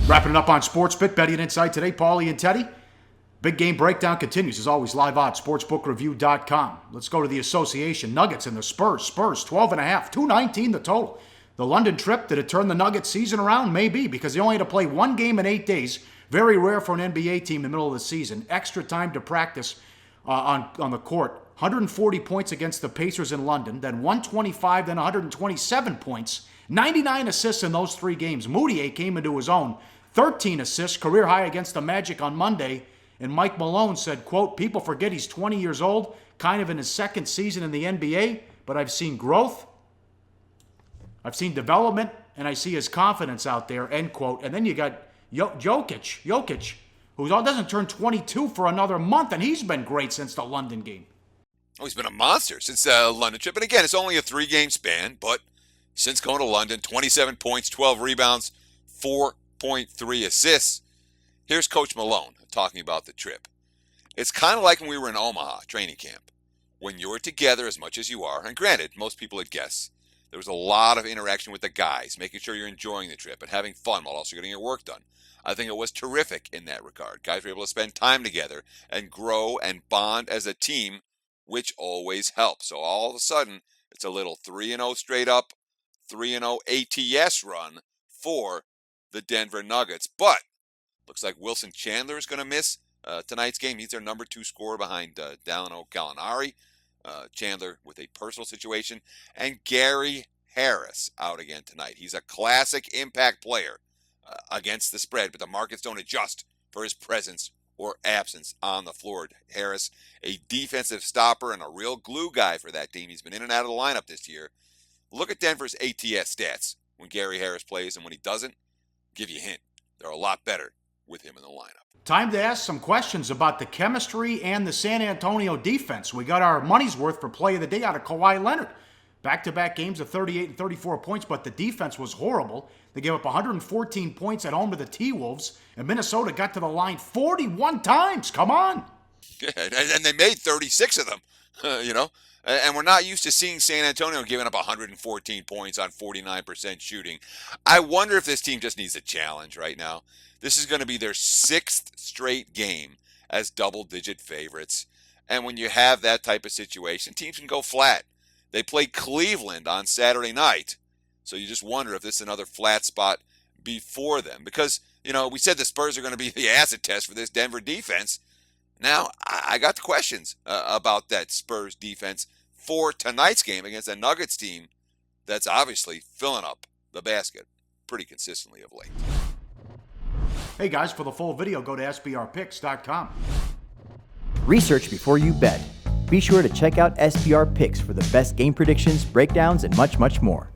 Wrapping it up on SportsBIT, betting inside today, Pauly and Teddy. Big game breakdown continues, as always, live on sportsbookreview.com. Let's go to the association. Nuggets and the Spurs. Spurs, 12.5, 219 the total. The London trip, did it turn the Nuggets season around? Maybe, because they only had to play one game in 8 days. Very rare for an NBA team in the middle of the season. Extra time to practice on the court. 140 points against the Pacers in London, then 125, then 127 points. 99 assists in those 3 games. Mudiay came into his own. 13 assists, career high against the Magic on Monday. And Mike Malone said, quote, people forget he's 20 years old, kind of in his second season in the NBA, but I've seen growth, I've seen development, and I see his confidence out there, end quote. And then you got Jokic, who doesn't turn 22 for another month, and he's been great since the London game. Oh, he's been a monster since the London trip. And again, it's only a 3-game span, but since going to London, 27 points, 12 rebounds, 4.3 assists. Here's Coach Malone talking about the trip. It's kind of like when we were in Omaha training camp. When you're together as much as you are, and granted, most people would guess, there was a lot of interaction with the guys, making sure you're enjoying the trip and having fun while also getting your work done. I think it was terrific in that regard. Guys were able to spend time together and grow and bond as a team, which always helps. So all of a sudden, it's a little 3-0 straight up, 3-0 ATS run for the Denver Nuggets. But looks like Wilson Chandler is going to miss tonight's game. He's their number 2 scorer behind Dalano Gallinari. Chandler with a personal situation. And Gary Harris out again tonight. He's a classic impact player against the spread, but the markets don't adjust for his presence or absence on the floor. Harris, a defensive stopper and a real glue guy for that team. He's been in and out of the lineup this year. Look at Denver's ATS stats when Gary Harris plays, and when he doesn't, give you a hint. They're a lot better with him in the lineup. Time to ask some questions about the chemistry and the San Antonio defense. We got our money's worth for play of the day out of Kawhi Leonard. Back-to-back games of 38 and 34 points, but the defense was horrible. They gave up 114 points at home to the T-Wolves, and Minnesota got to the line 41 times. Come on. Yeah, and they made 36 of them, And we're not used to seeing San Antonio giving up 114 points on 49% shooting. I wonder if this team just needs a challenge right now. This is going to be their 6th straight game as double-digit favorites. And when you have that type of situation, teams can go flat. They played Cleveland on Saturday night. So you just wonder if this is another flat spot before them. Because, we said the Spurs are going to be the acid test for this Denver defense. Now, I got the questions about that Spurs defense for tonight's game against a Nuggets team that's obviously filling up the basket pretty consistently of late. Hey guys, for the full video, go to sbrpicks.com. Research before you bet. Be sure to check out SBR Picks for the best game predictions, breakdowns, and much, much more.